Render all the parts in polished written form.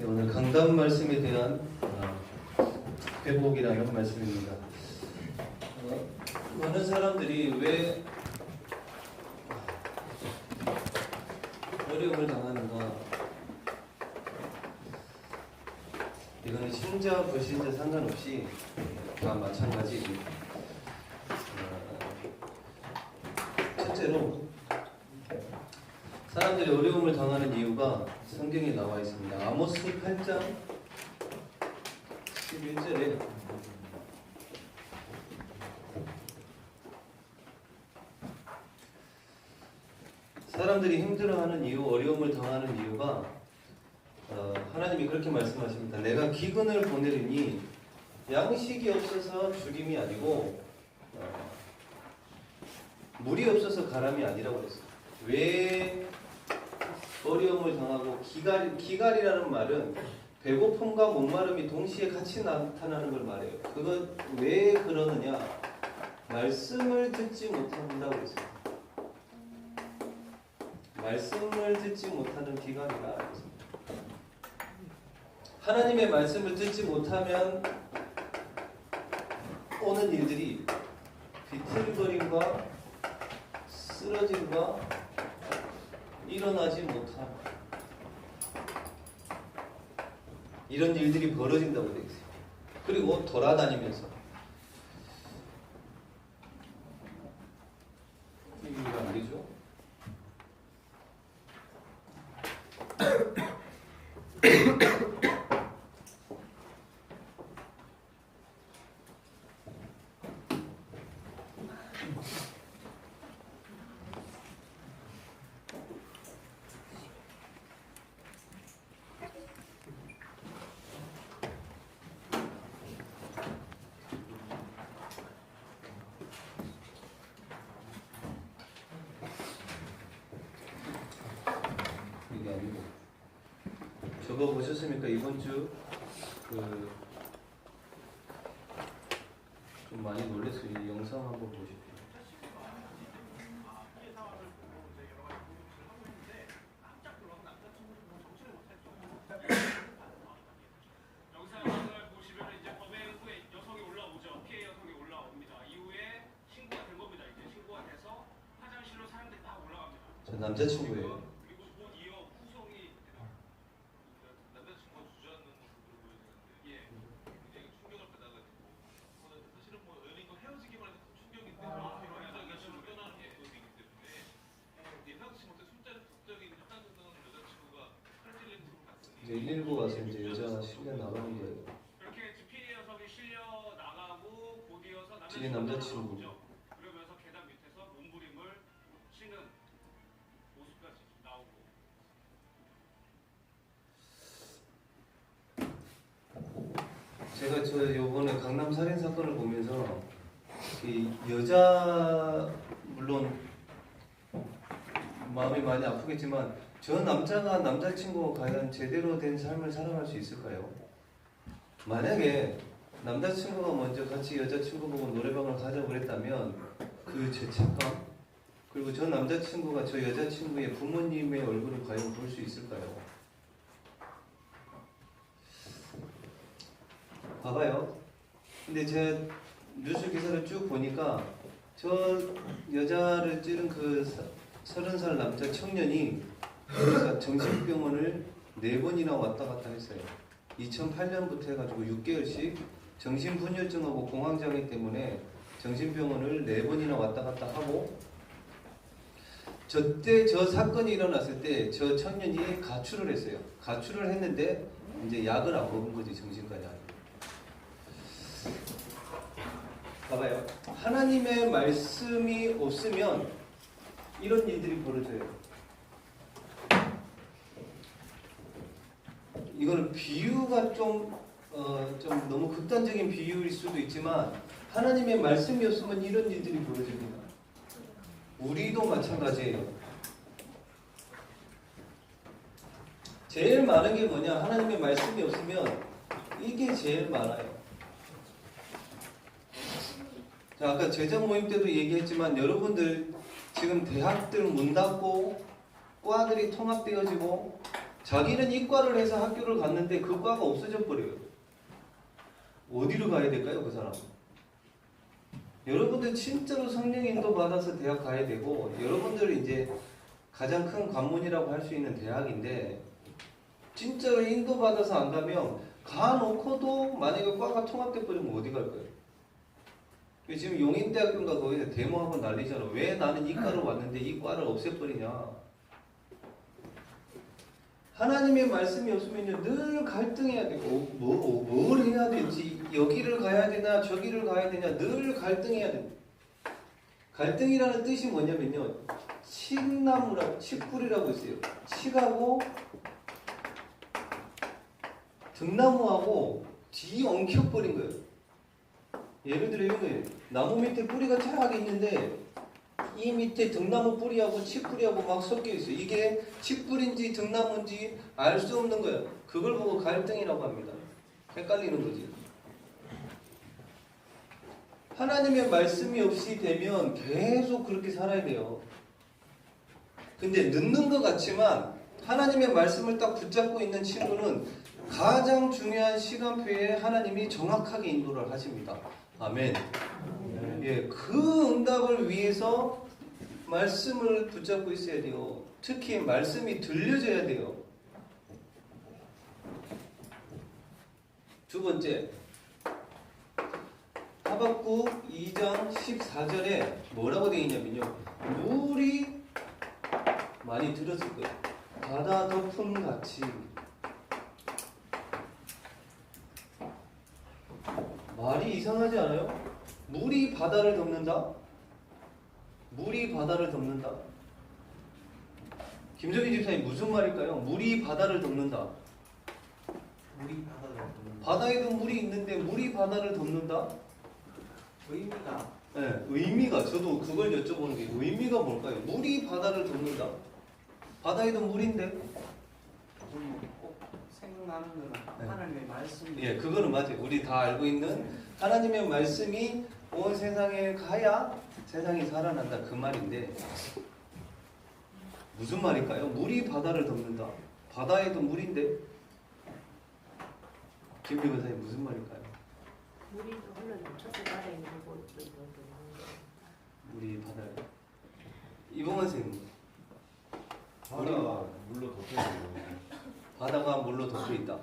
오늘 강단 말씀에 대한 회복이라는 말씀입니다. 많은 사람들이 왜 어려움을 당하는가? 이거는 신자 불신자 상관없이 다 마찬가지. 첫째로 사람들이 어려움을 당하는 이유가 성경에 나와 있습니다. 아모스 8장 11절에 사람들이 힘들어하는 이유, 어려움을 당하는 이유가 하나님이 그렇게 말씀하십니다. 내가 기근을 보내리니 양식이 없어서 죽임이 아니고 물이 없어서 가람이 아니라고 그랬어요. 왜 어려움을 당하고 기갈이라는 말은 배고픔과 목마름이 동시에 같이 나타나는 걸 말해요. 그건 왜 그러느냐? 말씀을 듣지 못한다고 했어요. 말씀을 듣지 못하는 기갈이라 했습니다. 하나님의 말씀을 듣지 못하면 오는 일들이 비틀거림과 쓰러짐과 일어나지 못함, 이런 일들이 벌어진다고 되어 있어요. 그리고 돌아다니면서 이유가 아니죠. 이게 아니고, 저거 보셨습니까? 이번 주 좀 많이 놀랐어요. 이 영상 한번 보십시오. 영상을 보시면 이제 범행 후에 여성이 올라오죠. 피해 여성이 올라옵니다. 이후에 신고가 된 겁니다. 이제 신고가 돼서 화장실로 사람들이 다 올라갑니다. 저 남자친구예요. 그리고 곧 이어 후성이 남자친구가 주저앉는 모습으로 보여지는데, 굉장히 충격을 받아가지고, 사실은 뭐 연인과 헤어지기만 해도 충격인데, 여자친구 껴나는 것이기 때문에 예상치 못해 술자리 국적인 혈당증 여자친구가 칼질린 모습을 봤으니 이제 119 와서 이제 여자 실려 나가는 거예요. 그렇게 피해 여성이 실려 나가고 곧 이어서 지금 남자친구. 나오죠. 그러면서 계단 밑에서 몸부림을 치는 모습까지 나오고. 제가 저 요번에 강남 살인 사건을 보면서 이 여자 물론 마음이 많이 아프겠지만 저 남자가 남자친구가 과연 제대로 된 삶을 살아갈 수 있을까요? 만약에 남자친구가 먼저 같이 여자친구 보고 노래방을 가자고 그랬다면 그 죄책감, 그리고 저 남자친구가 저 여자친구의 부모님의 얼굴을 과연 볼 수 있을까요? 봐봐요. 근데 제가 뉴스 기사를 쭉 보니까 저 여자를 찌른 그 30살 남자 청년이 정신병원을 4번이나 왔다 갔다 했어요. 2008년부터 해가지고 6개월씩 정신분열증하고 공황장애 때문에 정신병원을 4번이나 왔다 갔다 하고, 저때 저 사건이 일어났을 때 저 청년이 가출을 했어요. 가출을 했는데 이제 약을 안 먹은 거지, 정신과에. 봐봐요. 하나님의 말씀이 없으면 이런 일들이 벌어져요. 이거는 비유가 좀 너무 극단적인 비유일 수도 있지만 하나님의 말씀이 없으면 이런 일들이 벌어집니다. 우리도 마찬가지예요. 제일 많은 게 뭐냐? 하나님의 말씀이 없으면 이게 제일 많아요. 자, 아까 제자 모임 때도 얘기했지만 여러분들 지금 대학들 문 닫고 과들이 통합되어지고 자기는 이과를 해서 학교를 갔는데 그 과가 없어져 버려요. 어디로 가야 될까요, 그 사람? 여러분들 진짜로 성령 인도 받아서 대학 가야 되고, 여러분들이 이제 가장 큰 관문이라고 할 수 있는 대학인데, 진짜로 인도 받아서 안 가면 가놓고도 만약에 과가 통합돼 버리면 어디 갈 거예요? 지금 용인대학교인가 거기서 데모하고 난리잖아. 왜 나는 이과로 왔는데 이 과를 없애버리냐? 하나님의 말씀이 없으면요 늘 갈등해야 되고 뭘 해야 될지 여기를 가야 되나 저기를 가야 되냐 늘 갈등해야 됩니다. 갈등이라는 뜻이 뭐냐면요 칡나무라고 칡뿌리라고 있어요. 칡하고 등나무하고 뒤 엉켜버린 거예요. 예를 들어 이런 거예요. 나무 밑에 뿌리가 쫙 있는데 이 밑에 등나무 뿌리하고 칡뿌리하고 막 섞여 있어요. 이게 칡뿌리인지 등나무인지 알 수 없는 거예요. 그걸 보고 갈등이라고 합니다. 헷갈리는 거지. 하나님의 말씀이 없이 되면 계속 그렇게 살아야 돼요. 근데 늦는 것 같지만 하나님의 말씀을 딱 붙잡고 있는 친구는 가장 중요한 시간표에 하나님이 정확하게 인도를 하십니다. 아멘. 예, 그 응답을 위해서 말씀을 붙잡고 있어야 돼요. 특히 말씀이 들려져야 돼요. 두 번째, 하박국 2장 14절에 뭐라고 되어 있냐면요. 물이 많이 들었을 거예요. 바다 덮음 같이. 말이 이상하지 않아요? 물이 바다를 덮는다? 물이 바다를 덮는다? 김정희 집사님 무슨 말일까요? 물이 바다를 덮는다. 물이 바다를 덮는다. 바다에도 물이 있는데 물이 바다를 덮는다? 의미가 네, 의미가 저도 그걸 여쭤보는 게 의미가 뭘까요? 물이 바다를 덮는다? 바다에도 물인데? 꼭 생각나는 거는 네. 하나님의 말씀이 예, 그거는 맞아요. 우리 다 알고 있는 하나님의 말씀이 온 세상에 가야 세상이 살아난다 그 말인데 무슨 말일까요? 물이 바다를 덮는다. 바다에도 물인데 김비 변사님 무슨 말일까요? 물이 흘러넘쳐서 바다에 있는 곳 물이 바다에 이봉원 선생님 바다가 물로 덮여 있는 거. 바다가 물로 덮여 있다.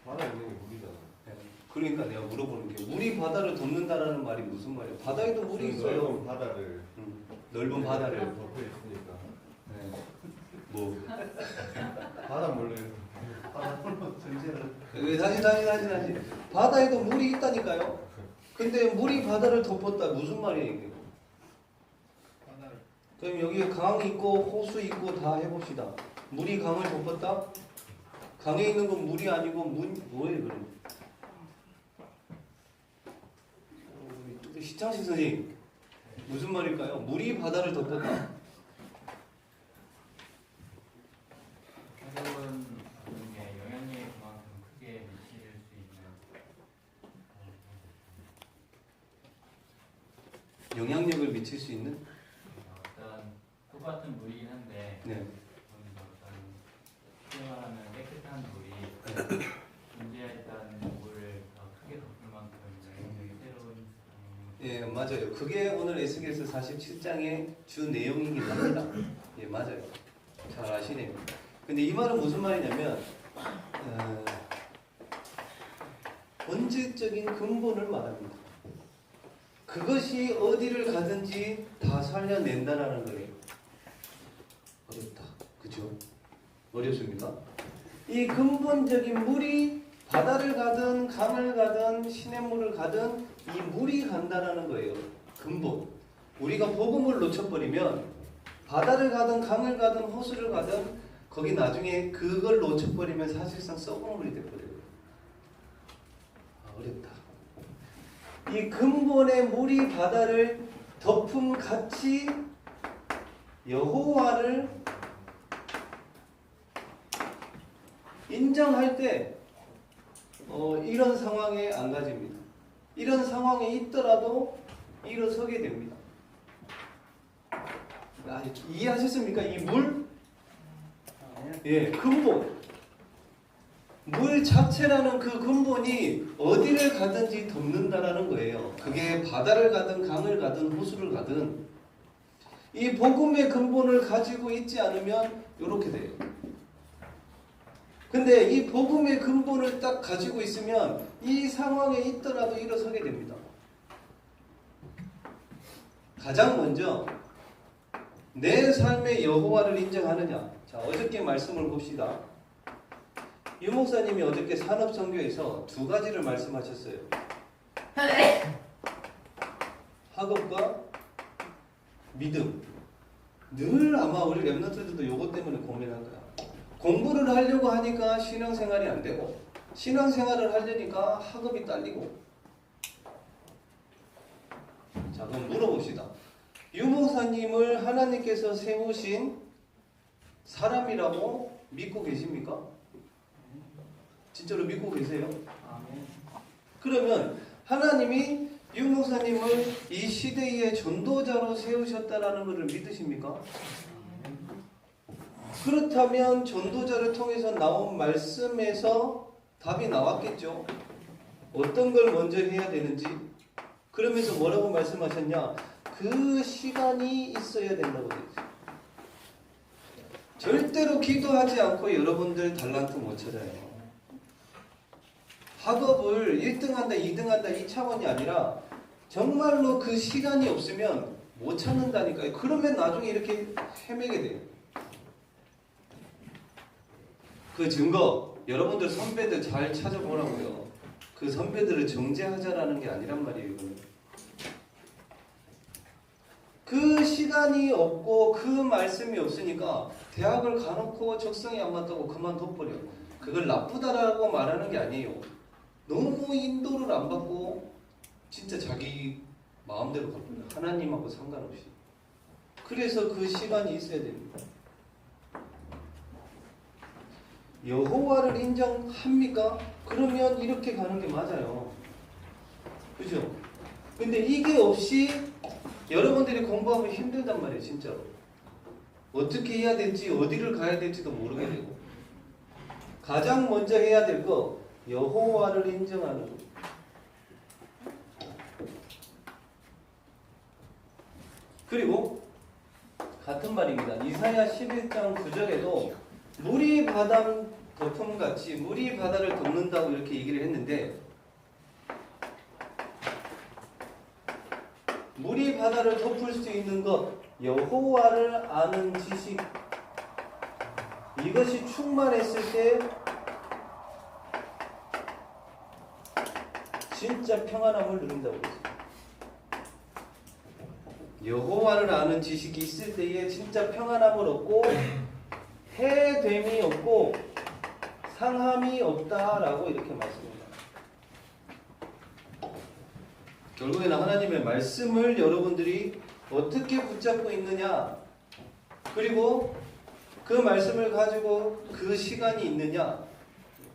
바다에 있는 게 물이잖아. 예, 그러니까 내가 물어보는 게 물이 바다를 덮는다라는 말이 무슨 말이에요? 바다에도 물이 있어요. 넓은 바다를 넓은 바다를 덮여 있으니까. 네. 뭐 바다 물로 전제를 다시 바다에도 물이 있다니까요. 근데 물이 바다를 덮었다 무슨 말이에요 이게? 바다를 그럼 여기에 강 있고 호수 있고 다 해봅시다. 물이 강을 덮었다? 강에 있는 건 물이 아니고 뭐예요 그럼? 우리 시창식 선생님 무슨 말일까요? 물이 바다를 덮었다. 해석은 이게 영향력이 그만큼 크게 미칠 수 있는 영향력을 미칠 수 있는? 어떤 똑같은 물이긴 한데 네. 어떤 쉽게 말하면 깨끗한 물이 존재했던 물을 더 크게 덮을 만큼 영향력이 새로운 예, 맞아요. 그게 오늘 에스겔서 47장의 주 내용이긴 합니다. 예, 맞아요. 잘 아시네요. 근데 이 말은 무슨 말이냐면 본질적인 근본을 말합니다. 그것이 어디를 가든지 다 살려낸다라는 거예요. 어렵다. 그죠? 어렵습니까? 이 근본적인 물이 바다를 가든 강을 가든 시냇물을 가든 이 물이 간다라는 거예요. 근본. 우리가 복음을 놓쳐버리면 바다를 가든 강을 가든 호수를 가든 거기 나중에 그걸 놓쳐버리면 사실상 썩은 물이 돼버려요. 어렵다. 이 근본의 물이 바다를 덮음 같이 여호와를 인정할 때 이런 상황에 안 가집니다. 이런 상황에 있더라도 일어서게 됩니다. 이해하셨습니까? 이 물? 예, 근본. 물 자체라는 그 근본이 어디를 가든지 덮는다라는 거예요. 그게 바다를 가든 강을 가든 호수를 가든 이 복음의 근본을 가지고 있지 않으면 이렇게 돼요. 근데 이 복음의 근본을 딱 가지고 있으면 이 상황에 있더라도 일어서게 됩니다. 가장 먼저 내 삶의 여호와를 인정하느냐. 자, 어저께 말씀을 봅시다. 유 목사님이 어저께 산업선교에서 두 가지를 말씀하셨어요. 학업과 믿음. 늘 아마 우리 랩런트들도 이것 때문에 고민할 거야. 공부를 하려고 하니까 신앙생활이 안 되고 신앙생활을 하려니까 학업이 딸리고. 자, 그럼 물어봅시다. 유 목사님을 하나님께서 세우신 사람이라고 믿고 계십니까? 진짜로 믿고 계세요? 아멘. 그러면 하나님이 유 목사님을 이 시대의 전도자로 세우셨다라는 것을 믿으십니까? 그렇다면 전도자를 통해서 나온 말씀에서 답이 나왔겠죠. 어떤 걸 먼저 해야 되는지. 그러면서 뭐라고 말씀하셨냐? 그 시간이 있어야 된다고 되어 있어요. 절대로 기도하지 않고 여러분들 달란트 못 찾아요. 학업을 1등한다, 2등한다 이 차원이 아니라 정말로 그 시간이 없으면 못 찾는다니까요. 그러면 나중에 이렇게 헤매게 돼요. 그 증거 여러분들 선배들 잘 찾아보라고요. 그 선배들을 정죄하자라는 게 아니란 말이에요. 이거는. 그 시간이 없고 그 말씀이 없으니까 대학을 가놓고 적성이 안 맞다고 그만둬버려. 그걸 나쁘다라고 말하는 게 아니에요. 너무 인도를 안 받고 진짜 자기 마음대로 갑니다. 하나님하고 상관없이. 그래서 그 시간이 있어야 됩니다. 여호와를 인정합니까? 그러면 이렇게 가는 게 맞아요. 그죠? 근데 이게 없이 여러분들이 공부하면 힘들단 말이에요. 진짜로. 어떻게 해야 될지 어디를 가야 될지도 모르게 되고. 가장 먼저 해야 될 거 여호와를 인정하는 거. 그리고 같은 말입니다. 이사야 11장 9절에도 물이 바다 덮음같이 물이 바다를 덮는다고 이렇게 얘기를 했는데 물이 바다를 덮을 수 있는 것 여호와를 아는 지식 이것이 충만했을 때 진짜 평안함을 누린다고 했어요. 여호와를 아는 지식이 있을 때에 진짜 평안함을 얻고 해됨이 없고 상함이 없다라고 이렇게 말씀합니다. 결국에는 하나님의 말씀을 여러분들이 어떻게 붙잡고 있느냐, 그리고 그 말씀을 가지고 그 시간이 있느냐,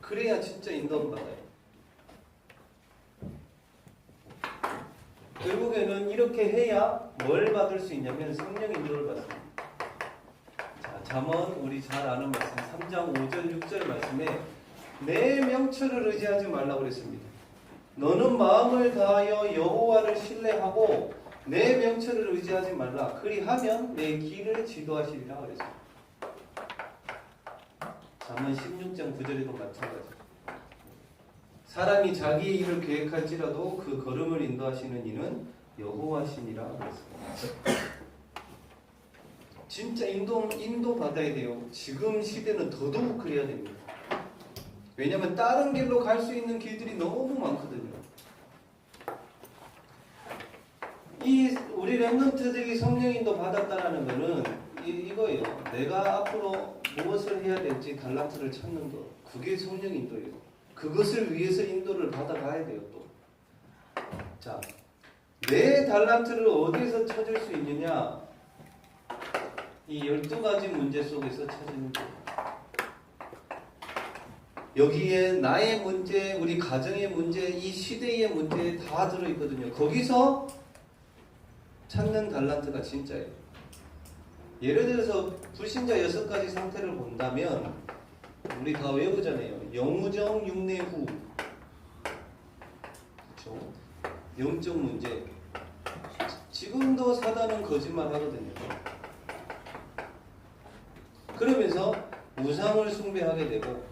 그래야 진짜 인도를 받아요. 결국에는 이렇게 해야 뭘 받을 수 있냐면 성령 인도를 받습니다. 자, 잠언 우리 잘 아는 말씀 3장 5절 6절 말씀에 내 명철을 의지하지 말라고 그랬습니다. 너는 마음을 다하여 여호와를 신뢰하고 내 명철을 의지하지 말라. 그리하면 내 길을 지도하시리라 그랬습니다. 잠언 16장 9절에도 마찬가지. 사람이 자기의 일을 계획할지라도 그 걸음을 인도하시는 이는 여호와시니라 그랬습니다. 진짜 인도 받아야 돼요. 지금 시대는 더더욱 그래야 됩니다. 왜냐하면 다른 길로 갈 수 있는 길들이 너무 많거든요. 이 우리 랩런트들이 성령 인도 받았다라는 거는 이거예요. 내가 앞으로 무엇을 해야 될지 달란트를 찾는 거. 그게 성령 인도예요. 그것을 위해서 인도를 받아가야 돼요. 또. 자, 내 달란트를 어디서 찾을 수 있느냐? 이 12가지 문제 속에서 찾는 거예요. 여기에 나의 문제, 우리 가정의 문제, 이 시대의 문제 다 들어있거든요. 거기서 찾는 달란트가 진짜예요. 예를 들어서 불신자 6가지 상태를 본다면 우리 다 외우잖아요. 영우정 육내후, 그렇죠? 영적 문제. 지금도 사단은 거짓말 하거든요. 그러면서 우상을 숭배하게 되고,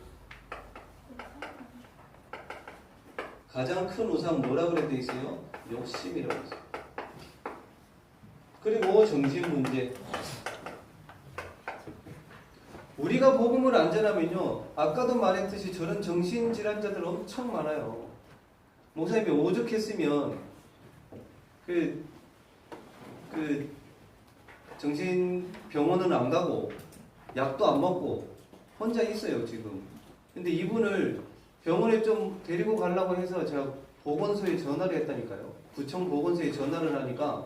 가장 큰 우상 뭐라고 그래 돼 있어요? 욕심이라고 있어요. 그리고 정신 문제. 우리가 복음을 안 전하면요, 아까도 말했듯이 저런 정신질환자들 엄청 많아요. 목사님이 오죽했으면 그 정신병원은 안 가고 약도 안 먹고 혼자 있어요 지금. 근데 이분을 병원에 좀 데리고 가려고 해서 제가 보건소에 전화를 했다니까요. 구청 보건소에 전화를 하니까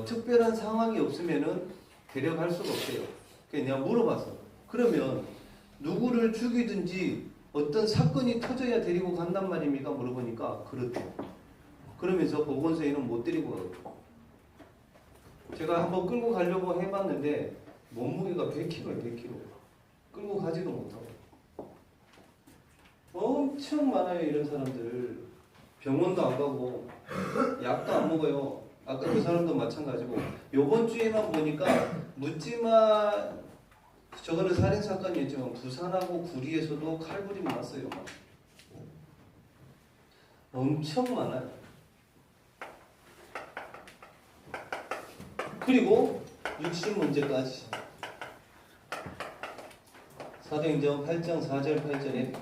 특별한 상황이 없으면은 데려갈 수가 없대요. 그래서 내가 물어봤어. 그러면 누구를 죽이든지 어떤 사건이 터져야 데리고 간단 말입니까? 물어보니까 그렇대요. 그러면서 보건소에는 못 데리고 가거든요. 제가 한번 끌고 가려고 해봤는데 몸무게가 100kg예요. 100kg. 끌고 가지도 못하고. 엄청 많아요 이런 사람들. 병원도 안 가고 약도 안 먹어요. 아까 그 사람도 마찬가지고. 요번 주에만 보니까 묻지마, 저거는 살인사건이었지만 부산하고 구리에서도 칼부림 났어요. 막. 엄청 많아요. 그리고 육신 문제까지. 사도행전 8장 4절 8절에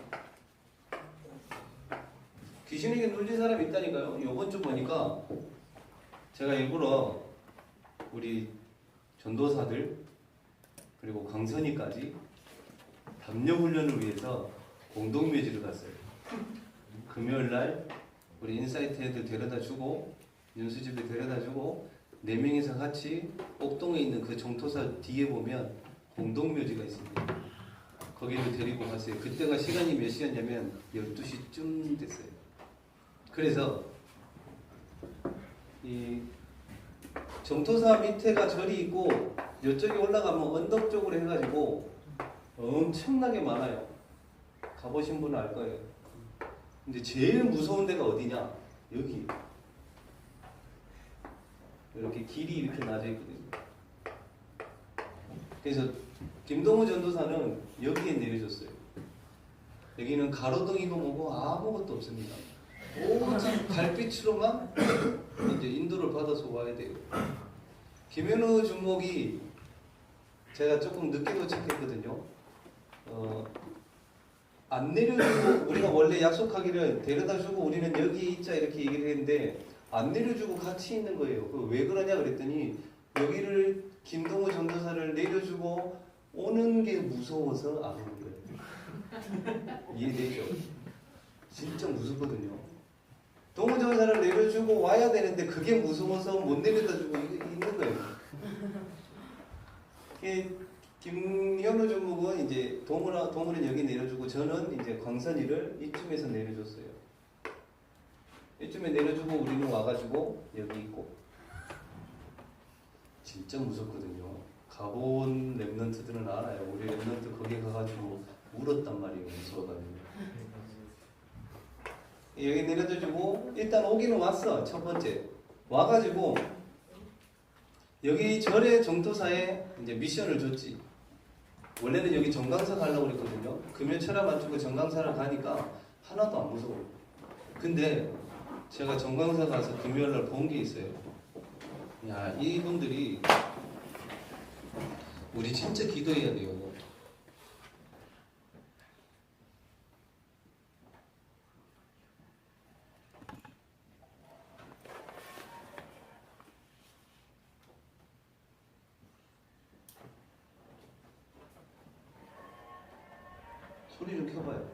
귀신에게 눌린 사람이 있다니까요. 요번 주 보니까 제가 일부러 우리 전도사들 그리고 강선이까지 담력 훈련을 위해서 공동묘지를 갔어요. 금요일날 우리 인사이트 애들 데려다 주고 윤수집에 데려다 주고 4명이서 같이 옥동에 있는 그 정토사 뒤에 보면 공동묘지가 있습니다. 거기를 데리고 갔어요. 그때가 시간이 몇 시였냐면 12시쯤 됐어요. 그래서 이 정토사 밑에가 절이 있고 이쪽에 올라가면 언덕 쪽으로 해가지고 엄청나게 많아요. 가보신 분은 알 거예요. 근데 제일 무서운 데가 어디냐? 여기. 이렇게 길이 이렇게 나져 있거든요. 그래서 김동우 전도사는 여기에 내려줬어요. 여기는 가로등이고 뭐고 아무것도 없습니다. 오직 달빛으로만 이제 인도를 받아서 와야 돼요. 김현우 주목이 제가 조금 늦게 도착했거든요. 안 내려주고 우리가 원래 약속하기를 데려다주고 우리는 여기 있자 이렇게 얘기를 했는데 안 내려주고 같이 있는 거예요. 왜 그러냐 그랬더니 여기를 김동우 전도사를 내려주고 오는 게 무서워서 안 오는 거예요. 이해되죠? 진짜 무섭거든요. 동우 전도사를 내려주고 와야 되는데 그게 무서워서 못 내려다주고 있는 거예요. 김현우 전목은 이제 동물은 여기 내려주고 저는 이제 광선이를 이쯤에서 내려줬어요. 이쯤에 내려주고 우리는 와가지고 여기 있고. 진짜 무섭거든요. 가본 랩런트들은 알아요. 우리 랩런트 거기 가가지고 울었단 말이에요. 무서워가지고. 여기 내려줘주고 일단 오기는 왔어. 첫 번째 와가지고 여기 절의 정토사에 이제 미션을 줬지. 원래는 여기 정강사 가려고 그랬거든요. 금요 철학 맞추고 정강사를 가니까 하나도 안 무서워. 근데 제가 정강사 가서 금요일날 본 게 있어요. 야, 이분들이 우리 진짜 기도해야 돼요. 소리 좀 켜봐요.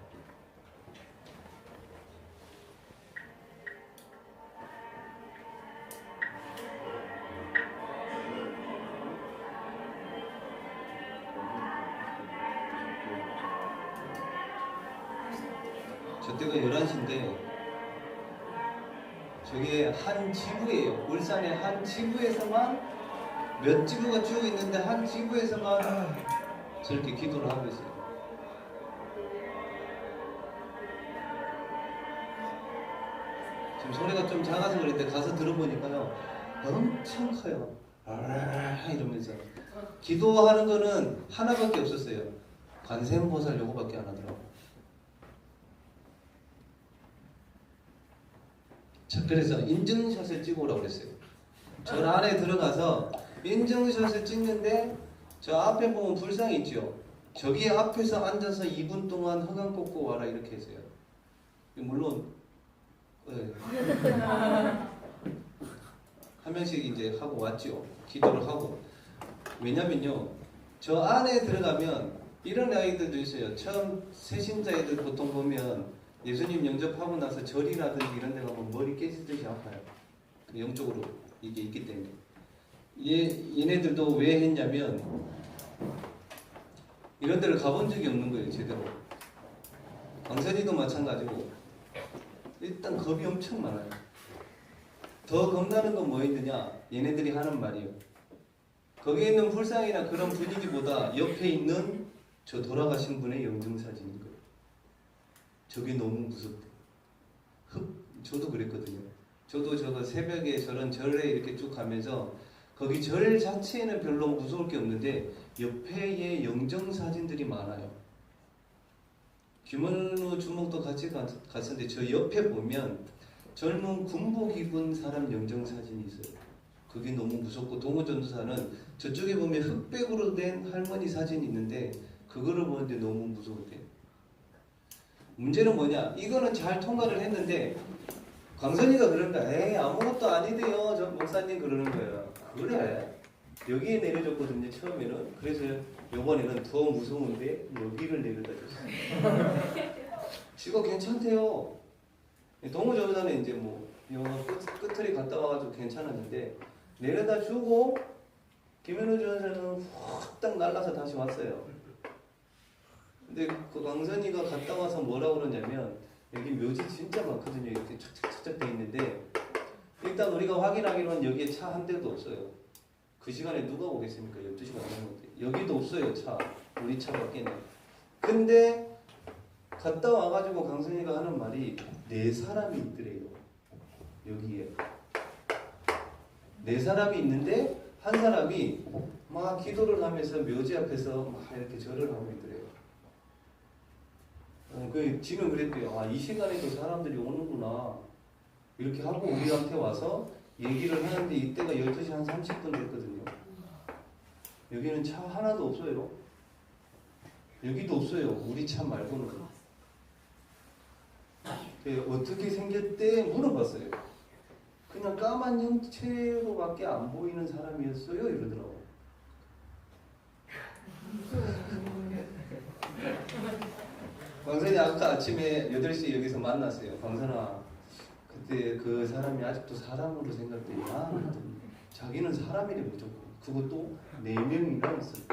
저때가 11시인데 저게 한 지부예요. 울산의 한 지부에서만 몇 지부가 쭉 있는데 한 지부에서만 저렇게 기도를 하고 있어요. 지금 소리가 좀 작아서 그런데 가서 들어보니까요 엄청 커요. 이러면서 기도하는 거는 하나밖에 없었어요. 관세음보살 요거밖에 안 하더라고. 자, 그래서 인증샷을 찍어오라고 그랬어요. 저 안에 들어가서 인증샷을 찍는데 저 앞에 보면 불상이 있죠. 저기 앞에서 앉아서 2분 동안 허강 꽂고 와라 이렇게 했어요. 물론 네. 한 명씩 이제 하고 왔죠. 기도를 하고. 왜냐면요, 저 안에 들어가면 이런 아이들도 있어요. 처음 새신자애들 보통 보면 예수님 영접하고 나서 절이라든지 이런 데 가면 머리 깨지듯이 아파요. 영적으로 이게 있기 때문에. 얘네들도 왜 했냐면 이런 데를 가본 적이 없는 거예요, 제대로. 광선이도 마찬가지고 일단 겁이 엄청 많아요. 더 겁나는 건 뭐 있느냐? 얘네들이 하는 말이에요. 거기에 있는 불상이나 그런 분위기보다 옆에 있는 저 돌아가신 분의 영정사진인 거예요. 저게 너무 무섭대. 저도 그랬거든요. 저도 저거 새벽에 저런 절에 이렇게 쭉 가면서 거기 절 자체에는 별로 무서울 게 없는데 옆에의 영정사진들이 많아요. 규문로 주목도 같이 갔었는데 저 옆에 보면 젊은 군복 입은 사람 영정사진이 있어요. 그게 너무 무섭고 동호전도사는 저쪽에 보면 흑백으로 된 할머니 사진이 있는데 그거를 보는데 너무 무서웠대요. 문제는 뭐냐? 이거는 잘 통과를 했는데 광선이가 그런다. 에이 아무것도 아니대요. 저 목사님 그러는 거예요. 그래. 여기에 내려줬거든요. 처음에는. 그래서 요번에는 더 무서운데 여기를 내려다 줬어요. 지가 괜찮대요. 동호전도사는 이제 뭐 영화 끝을 갔다 와가지고 괜찮았는데 내려다 주고 김현우 전사는 확딱 날라서 다시 왔어요. 근데 그 광선이가 갔다 와서 뭐라고 그러냐면 여기 묘지 진짜 많거든요. 이렇게 착착착착 돼 있는데 일단 우리가 확인하기로는 여기에 차 한 대도 없어요. 그 시간에 누가 오겠습니까? 12시가 넘었는데 여기도 없어요. 차. 우리 차밖에는. 근데 갔다 와가지고 강선이가 하는 말이 4사람이 있더래요. 여기에 4사람이 있는데 한 사람이 막 기도를 하면서 묘지 앞에서 막 이렇게 절을 하고 있더래요. 지금 그랬대요. 아, 이 시간에도 사람들이 오는구나. 이렇게 하고 우리한테 와서 얘기를 하는데 이때가 12시 한 30분 됐거든요. 여기는 차 하나도 없어요. 여기도 없어요. 우리 차 말고는. 어떻게 생겼대? 물어봤어요. 그냥 까만 형체로밖에 안 보이는 사람이었어요. 이러더라고. 광선이 아까 아침에 8시 여기서 만났어요. 광선아, 그때 그 사람이 아직도 사람으로 생각되냐? 그랬더니 자기는 사람이래 무조건. 그것도 4명이나 있어요.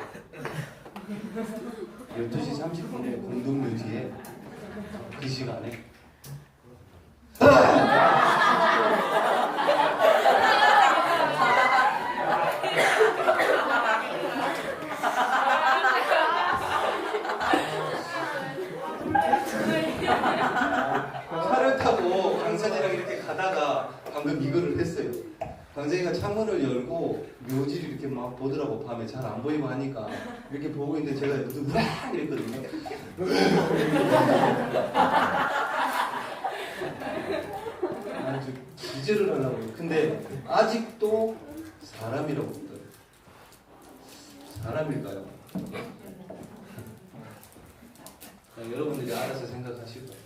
12시 30분에 공동묘지에 그 시간에 차를 타고 강산이랑 이렇게 가다가 방금 이거를 했어요. 강산이가 창문을 열고 묘지를 이렇게 막 보더라고. 밤에 잘 안 보이고 하니까 이렇게 보고 있는데 제가 으악 이랬거든요. 아주 기절을 하려고 해요. 근데 아직도 사람이라고 있더라고요. 사람일까요? 여러분들이 알아서 생각하시고.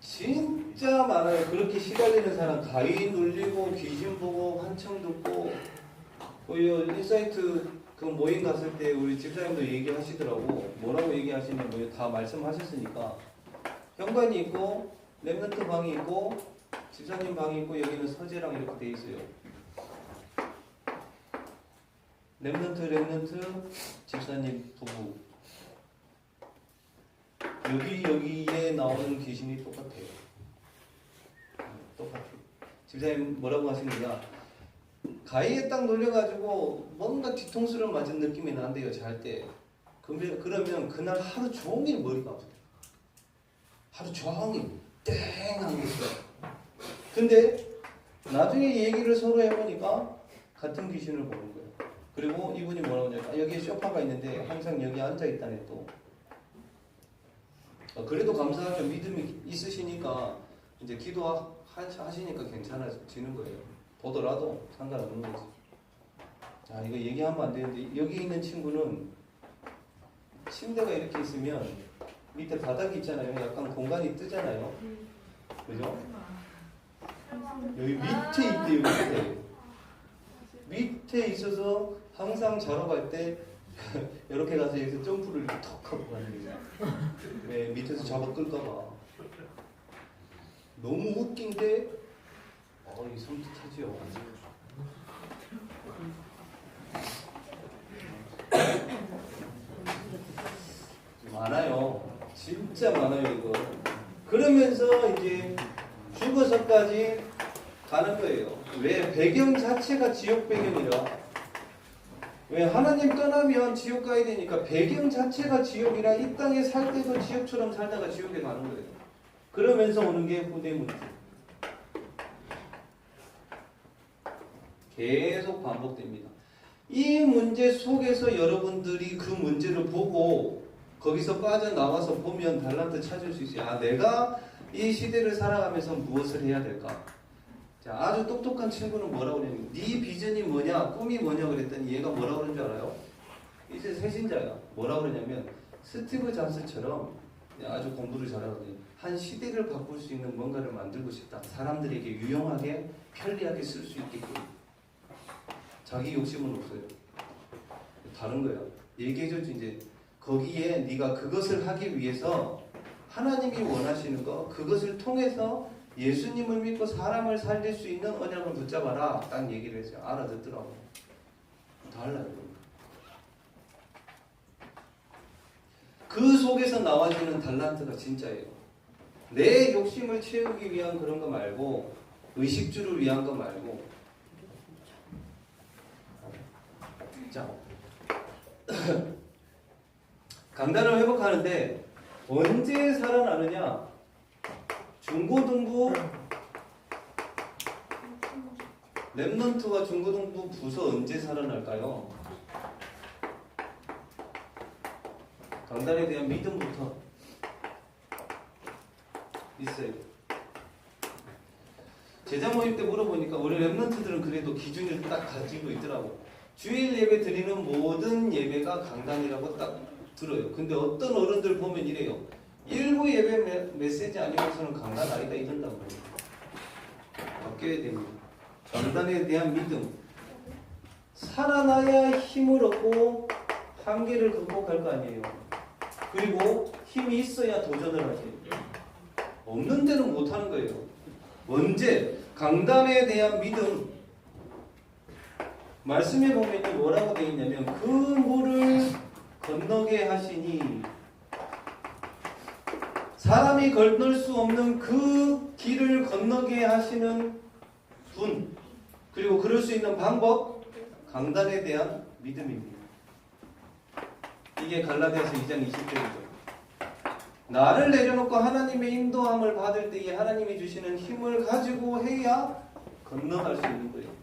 진짜 많아요. 그렇게 시달리는 사람, 가위 눌리고 귀신 보고 환청 듣고. 인사이트 그 모임 갔을 때 우리 집사님도 얘기하시더라고. 뭐라고 얘기하시냐면 뭐 다 말씀하셨으니까 현관이 있고 랩런트 방이 있고 집사님 방이 있고 여기는 서재랑 이렇게 돼 있어요. 랩런트 집사님 부부. 여기에 나오는 귀신이 똑같아요. 똑같아요. 집사님 뭐라고 하시느냐? 가위에 딱 놀려가지고 뭔가 뒤통수를 맞은 느낌이 난대요, 잘 때. 그러면 그날 하루 종일 머리가 아프대요. 하루 종일 땡 하는 게 있어요. 근데 나중에 얘기를 서로 해보니까 같은 귀신을 보는 거예요. 그리고 이분이 뭐라고 하냐면 여기에 소파가 있는데 항상 여기 앉아있다네 또. 그래도 감사하죠. 믿음이 있으시니까 이제 기도하시니까 괜찮아지는 거예요. 보더라도 상관없는 거지. 자, 이거 얘기하면 안 되는데 여기 있는 친구는 침대가 이렇게 있으면 밑에 바닥이 있잖아요. 약간 공간이 뜨잖아요. 그죠? 여기 밑에 있대요. 밑에 있어서 항상 자러 갈 때 이렇게 가서 여기서 점프를 이렇게 턱 하고 가는 거예요. 네, 밑에서 잡아 끌까봐. 너무 웃긴데 이 섬뜩하지요. 많아요. 진짜 많아요 이거. 그러면서 이제 죽어서까지 가는 거예요. 왜? 배경 자체가 지옥 배경이라. 왜? 하나님 떠나면 지옥 가야 되니까 배경 자체가 지옥이라 이 땅에 살 때도 지옥처럼 살다가 지옥에 가는 거예요. 그러면서 오는 게 후대문제. 계속 반복됩니다. 이 문제 속에서 여러분들이 그 문제를 보고 거기서 빠져나와서 보면 달란트 찾을 수 있어요. 아, 내가 이 시대를 살아가면서 무엇을 해야 될까? 자, 아주 똑똑한 친구는 뭐라고 그러냐면 네 비전이 뭐냐, 꿈이 뭐냐 그랬더니 얘가 뭐라고 그러는 줄 알아요? 이제 새신자야. 뭐라고 그러냐면 스티브 잡스처럼 아주 공부를 잘하거든요. 한 시대를 바꿀 수 있는 뭔가를 만들고 싶다. 사람들에게 유용하게 편리하게 쓸 수 있게끔. 자기 욕심은 없어요. 다른 거야. 얘기해줬지 이제 거기에 네가 그것을 하기 위해서 하나님이 원하시는 거 그것을 통해서 예수님을 믿고 사람을 살릴 수 있는 언약을 붙잡아라. 딱 얘기를 했어요. 알아듣더라고. 달라요. 그 속에서 나와주는 달란트가 진짜예요. 내 욕심을 채우기 위한 그런 거 말고 의식주를 위한 거 말고. 자, 강단을 회복하는데 언제 살아나느냐? 중고등부 랩넌트와 중고등부 부서 언제 살아날까요? 강단에 대한 믿음부터 있어요. 제자 모임 때 물어보니까 우리 랩넌트들은 그래도 기준을 딱 가지고 있더라고. 주일 예배 드리는 모든 예배가 강단이라고 딱 들어요. 근데 어떤 어른들 보면 이래요. 일부 예배 메시지 아니고서는 강단 아니다 이런다고. 바뀌어야 됩니다. 강단에 대한 믿음. 살아나야 힘을 얻고 한계를 극복할 거 아니에요. 그리고 힘이 있어야 도전을 하세요. 없는 데는 못하는 거예요. 언제? 강단에 대한 믿음. 말씀에 보면 뭐라고 되어 있냐면 그 물을 건너게 하시니 사람이 건널 수 없는 그 길을 건너게 하시는 분 그리고 그럴 수 있는 방법 강단에 대한 믿음입니다. 이게 갈라디아서 2장 20절이죠. 나를 내려놓고 하나님의 인도함을 받을 때에 하나님이 주시는 힘을 가지고 해야 건너갈 수 있는 거예요.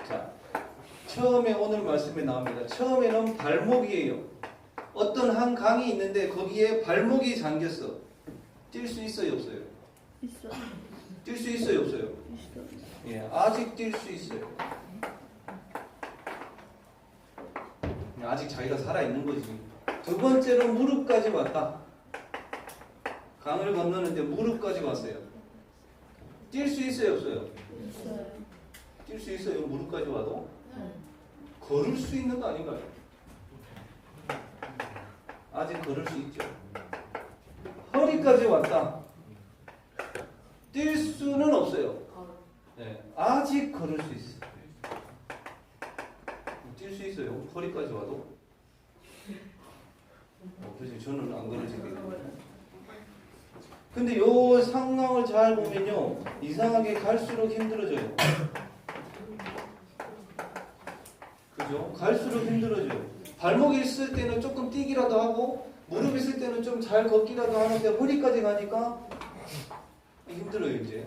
자, 처음에 오늘 말씀에 나옵니다. 처음에는 발목이에요. 어떤 한 강이 있는데 거기에 발목이 잠겼어. 뛸 수 있어요, 없어요? 있어. 뛸 수 있어요, 없어요? 있어. 예, 아직 뛸 수 있어요. 아직 자기가 살아있는 거지. 두 번째로 무릎까지 왔다. 강을 건너는데 무릎까지 왔어요. 뛸 수 있어요, 없어요? 있어요. 뛸 수 있어요, 무릎까지 와도? 네. 걸을 수 있는 거 아닌가요? 아직 걸을 수 있죠. 허리까지 왔다. 뛸 수는 없어요. 네, 아직 걸을 수 있어요. 뛸 수 있어요. 허리까지 와도. 그래서 저는 안 걸어지겠네요. 근데 요 상황을 잘 보면요, 이상하게 갈수록 힘들어져요. 그죠? 갈수록 힘들어져요. 발목 있을 때는 조금 뛰기라도 하고, 무릎 있을 때는 좀 잘 걷기라도 하는데 허리까지 가니까 힘들어요. 이제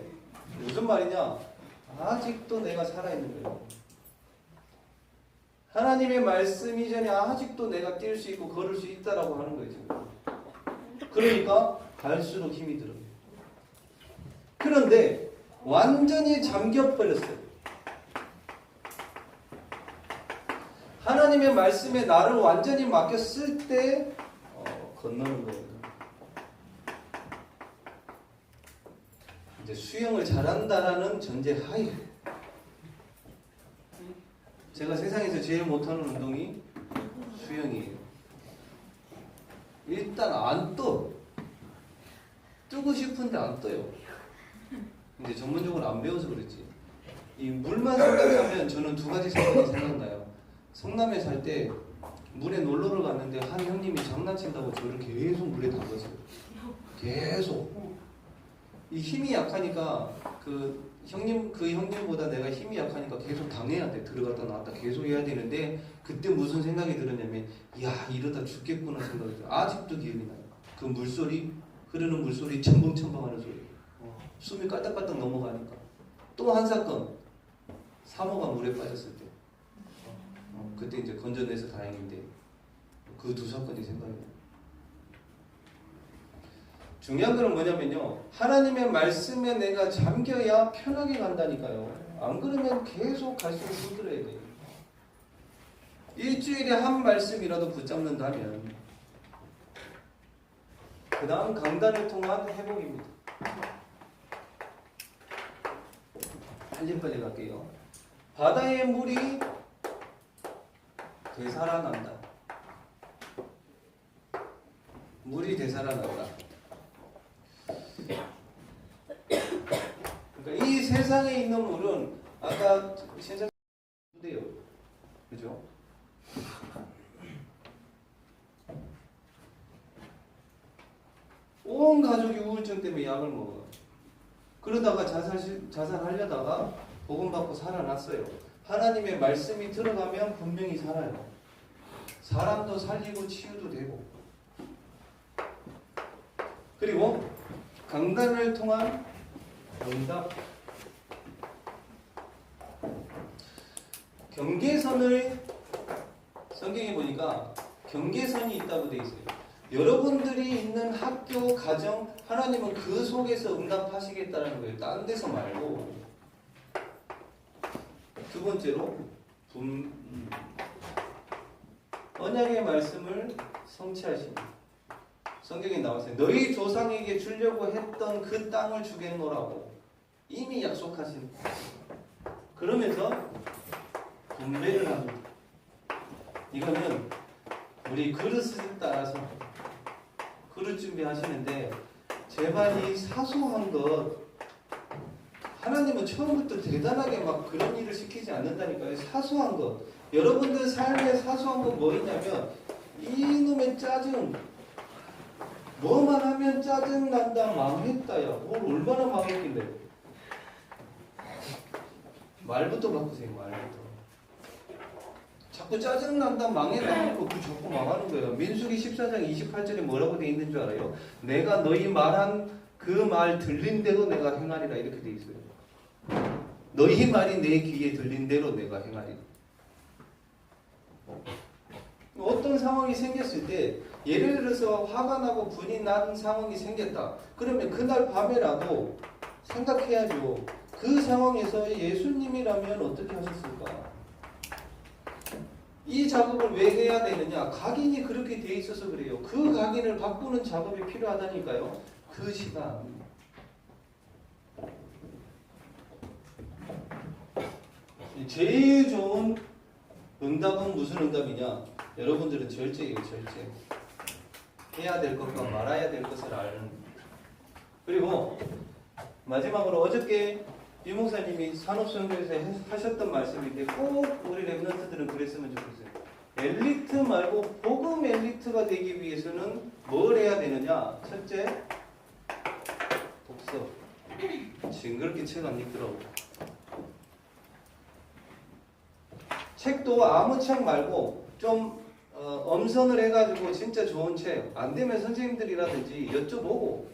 무슨 말이냐? 아직도 내가 살아있는 거예요. 하나님의 말씀 이전에 아직도 내가 뛸 수 있고 걸을 수 있다라고 하는 거예요. 지금. 그러니까 갈수록 힘이 들어요. 그런데 완전히 잠겨버렸어요. 하나님의 말씀에 나를 완전히 맡겼을 때 건너는 거예요. 이제 수영을 잘한다라는 전제 하에 제가 세상에서 제일 못하는 운동이 수영이에요. 일단 안 떠. 뜨고 싶은데 안 떠요. 이제 전문적으로 안 배워서 그렇지. 이 물만 생각하면 저는 두 가지 사건이 생각나요. 성남에 살 때 물에 놀러를 갔는데 한 형님이 장난친다고 저를 계속 물에 담갔어요. 계속. 이 힘이 약하니까 그 형님보다 내가 힘이 약하니까 계속 당해야 돼. 들어갔다 나왔다 계속 해야 되는데 그때 무슨 생각이 들었냐면 야 이러다 죽겠구나 생각이 들어요. 아직도 기억이 나요. 그 물소리 흐르는 물소리 첨벙첨벙하는 소리. 숨이 깔딱깔딱 넘어가니까. 또 한 사건. 사모가 물에 빠졌을 때. 그때 이제 건져내서 다행인데 그 두 사건이 생각이 나요. 중요한 건 뭐냐면요. 하나님의 말씀에 내가 잠겨야 편하게 간다니까요. 안 그러면 계속 갈수록 힘들어야 돼요. 일주일에 한 말씀이라도 붙잡는다면 그 다음 강단을 통한 회복입니다. 빨리 갈게요. 바다의 물이 되살아난다. 물이 되살아난다. 그러니까 이 세상에 있는 물은 아까 신사 돼요. 그죠? 온 가족이 우울증 때문에 약을 먹어요. 그러다가 자살하려다가 복음 받고 살아났어요. 하나님의 말씀이 들어가면 분명히 살아요. 사람도 살리고 치유도 되고. 그리고 강단을 통한 응답. 경계선을 성경에 보니까 경계선이 있다고 돼 있어요. 여러분들이 있는 학교, 가정, 하나님은 그 속에서 응답하시겠다는 거예요. 다른 데서 말고. 두 번째로 언약의 말씀을 성취하십니다. 성경에 나왔어요. 너희 조상에게 주려고 했던 그 땅을 주겠노라고 이미 약속하신. 그러면서 분배를 합니다. 이거는 우리 그릇을 따라서 그릇 준비하시는데 제발 이 사소한 것 하나님은 처음부터 대단하게 막 그런 일을 시키지 않는다니까요. 사소한 것. 여러분들 삶의 사소한 건 뭐 있냐면 이놈의 짜증. 뭐만 하면 짜증 난다 망했다야. 뭘 얼마나 망했길래. 말부터 바꾸세요. 말부터. 자꾸 짜증 난다 망했다 하고 그 자꾸 망하는 거예요. 민수기 14장 28절에 뭐라고 돼 있는 줄 알아요? 내가 너희 말한 그 말 들린 대로 내가 행하리라 이렇게 돼 있어요. 너희 말이 내 귀에 들린 대로 내가 행하리라. 어떤 상황이 생겼을 때 예를 들어서 화가 나고 분이 난 상황이 생겼다. 그러면 그날 밤에라도 생각해야죠. 그 상황에서 예수님이라면 어떻게 하셨을까? 이 작업을 왜 해야 되느냐? 각인이 그렇게 돼 있어서 그래요. 그 각인을 바꾸는 작업이 필요하다니까요. 그 시간. 제일 좋은 응답은 무슨 응답이냐? 여러분들은 절제예요. 절제. 해야 될 것과 말아야 될 것을 아는. 그리고 마지막으로 어저께 유 목사님이 산업선교에서 하셨던 말씀인데 꼭 우리 랩런트들은 그랬으면 좋겠어요. 엘리트 말고 복음 엘리트가 되기 위해서는 뭘 해야 되느냐? 첫째, 없어. 징그럽게 책 안 읽더라고. 책도 아무 책 말고 좀 엄선을 해가지고 진짜 좋은 책, 안 되면 선생님들이라든지 여쭤보고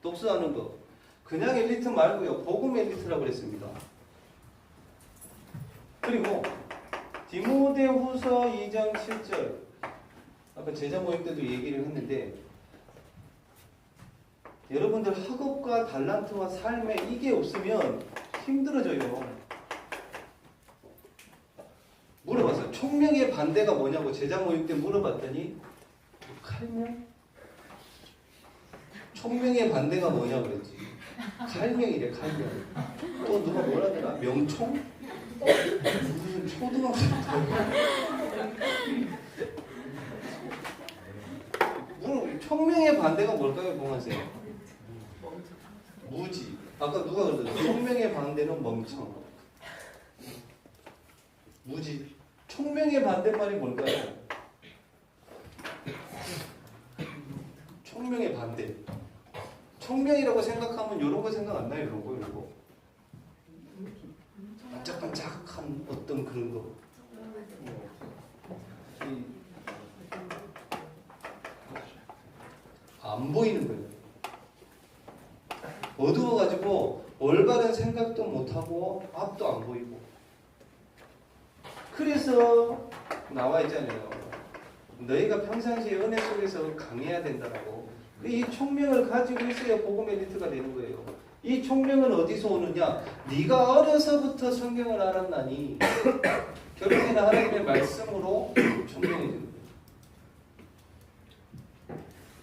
독서하는 거. 그냥 엘리트 말고요. 복음 엘리트라고 그랬습니다. 그리고 디모데후서 2장 7절. 아까 제자 모임 때도 얘기를 했는데 여러분들 학업과 달란트와 삶에 이게 없으면 힘들어져요. 물어봤어요. 총명의 반대가 뭐냐고 제자 모임 때 물어봤더니 칼명? 총명의 반대가 뭐냐고 그랬지. 칼명이래 칼명. 또 누가 뭐라더라? 명총? 무슨 초등학생 총명의 반대가 뭘까요, 봉환생? 무지. 아까 누가 그러더라? 총명의 반대는 멍청. 무지. 총명의 반대말이 뭘까요? 총명의 반대. 총명이라고 생각하면 이런 거 생각 안 나요? 이런 거. 반짝반짝한 어떤 그런 거. 안 보이는 거예요. 어두워가지고 올바른 생각도 못하고 앞도 안 보이고. 그래서 나와 있잖아요. 너희가 평상시에 은혜 속에서 강해야 된다고. 이 총명을 가지고 있어야 복음 엘리트가 되는 거예요. 이 총명은 어디서 오느냐? 네가 어려서부터 성경을 알았나니 결국에는 하나님의 말씀으로 총명해지는 거예요.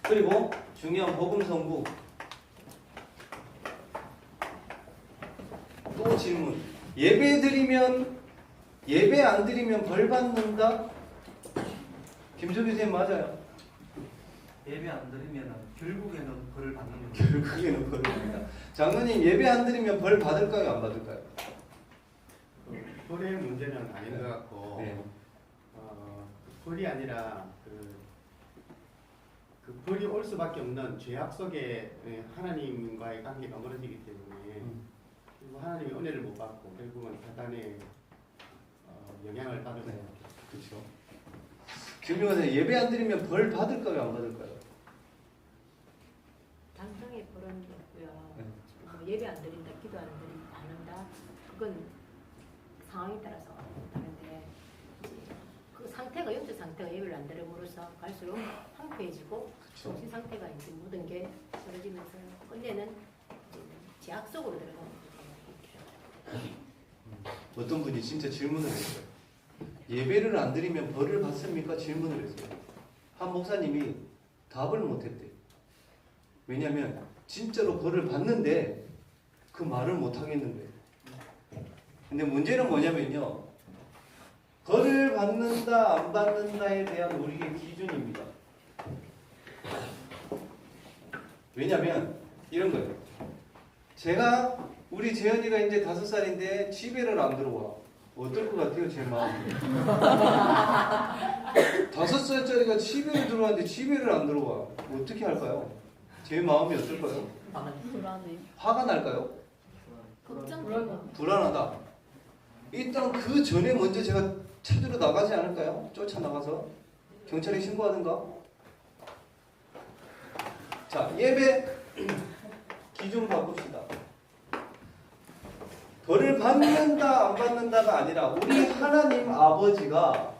그리고 중요한 복음 선구. 또 질문. 예배 안 드리면 벌 받는다? 김조기 선생님 맞아요? 예배 안 드리면 결국에는 벌을 받는 거예요. 결국에는 벌을 받는다. 장로님 예배 안 드리면 벌 받을까요? 안 받을까요? 벌의 문제는 아닌 것 같고 네. 벌이 아니라 그 벌이 올 수밖에 없는 죄악 속에 하나님과의 관계가 멀어지기 때문에 그리고 하나님의 은혜를 못 받고 결국은 사단의 영향을 받으세요. 네. 그렇죠. 김종환 예배 안 드리면 벌 받을까요? 안 받을까요? 당장의 벌은 없고요. 네. 뭐 예배 안 드린다, 기도 안 한다. 그건 상황에 따라서 다른데 그 상태가 영적 상태가 예배를 안 드림으로써 갈수록 황폐해지고 정신 상태가 이제 모든 게 떨어지면서 끝내는 제약 속으로 들어가는 거예요. 어떤 분이 진짜 질문을 했어요. 예배를 안 드리면 벌을 받습니까? 질문을 했어요. 한 목사님이 답을 못했대. 왜냐하면 진짜로 벌을 받는데 그 말을 못 하겠는 거예요. 근데 문제는 뭐냐면요. 벌을 받는다 안 받는다에 대한 우리의 기준입니다. 왜냐하면 이런 거예요. 우리 재현이가 이제 5살인데 집에를 안 들어와. 어떨 것 같아요, 제 마음이? 5살짜리가 집에를 들어왔는데 집에를 안 들어와. 어떻게 할까요? 제 마음이 어떨까요? 불안해. 화가 날까요? 걱정되고 불안하다. 일단 그 전에 먼저 제가 찾으러 나가지 않을까요? 쫓아나가서 경찰에 신고하든가. 자, 예배 기준 바꿉시다. 벌을 받는다 안 받는다가 아니라 우리 하나님 아버지가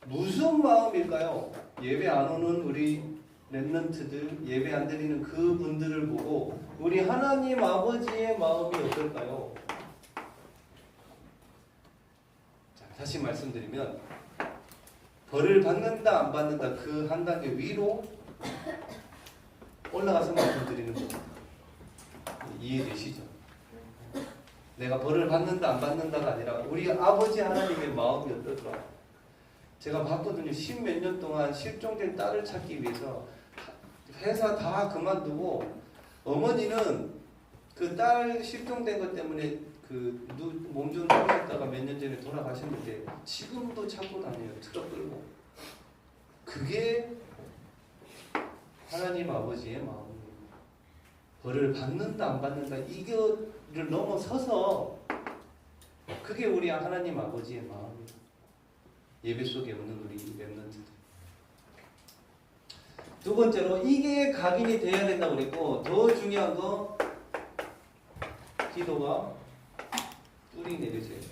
무슨 마음일까요? 예배 안 오는 우리 랩런트들, 예배 안 드리는 그 분들을 보고 우리 하나님 아버지의 마음이 어떨까요? 자, 다시 말씀드리면 벌을 받는다 안 받는다 그 한 단계 위로 올라가서 말씀드리는 겁니다. 이해되시죠? 내가 벌을 받는다 안 받는다가 아니라 우리 아버지 하나님의 마음이 어떨까? 제가 봤거든요. 10몇 년 동안 실종된 딸을 찾기 위해서 회사 다 그만두고 어머니는 그 딸 실종된 것 때문에 그 몸좀 누우셨다가 몇 년 전에 돌아가셨는데 지금도 찾고 다녀요. 트럭 끌고. 그게 하나님 아버지의 마음입니다. 벌을 받는다 안 받는다 이거를 넘어서서 그게 우리 하나님 아버지의 마음이에요. 예배 속에 없는 우리 렘넌트들. 두 번째로 이게 각인이 돼야 된다고 그랬고 더 중요한 거 기도가 뿔이 내려져야 돼요.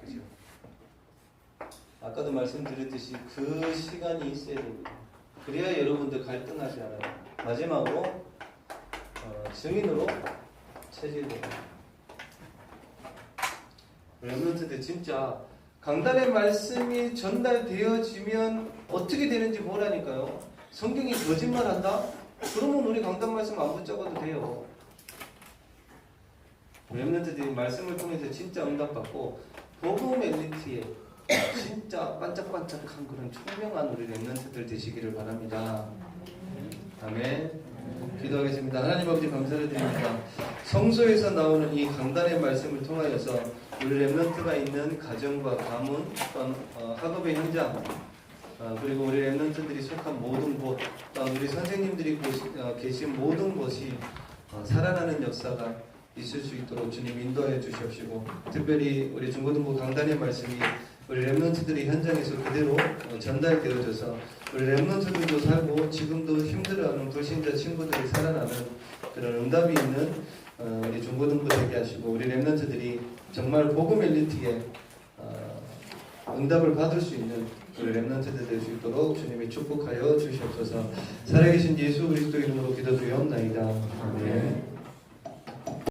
그죠? 아까도 말씀드렸듯이 그 시간이 있어야 됩니다. 그래야 여러분들 갈등하지 않아요. 마지막으로 증인으로 체질됩니다. 렘넌트들 진짜 강단의 말씀이 전달되어지면 어떻게 되는지 보라니까요. 성경이 거짓말한다? 그러면 우리 강단 말씀 안 붙잡아도 돼요. 렘넌트들이 말씀을 통해서 진짜 응답받고 복음 엘리트에 진짜 반짝반짝한 그런 총명한 우리 렘넌트들 되시기를 바랍니다. 아멘. 기도하겠습니다. 하나님 아버지 감사를 드립니다. 성소에서 나오는 이 강단의 말씀을 통하여서 우리 렘넌트가 있는 가정과 가문, 또한 학업의 현장, 그리고 우리 렘넌트들이 속한 모든 곳, 또한 우리 선생님들이 계신 모든 곳이 살아나는 역사가 있을 수 있도록 주님 인도하여 주시옵시고, 특별히 우리 중고등부 강단의 말씀이 우리 렘넌트들이 현장에서 그대로 전달되어져서 우리 렘넌트들도 살고 지금도 힘들어하는 불신자 친구들이 살아나는 그런 응답이 있는 우리 중고등부 되게 하시고, 우리 렘넌트들이 정말 복음 엘리트에 응답을 받을 수 있는 우리 렘넌트들 될 수 있도록 주님이 축복하여 주시옵소서. 살아계신 예수 그리스도 이름으로 기도드리옵나이다. 아멘.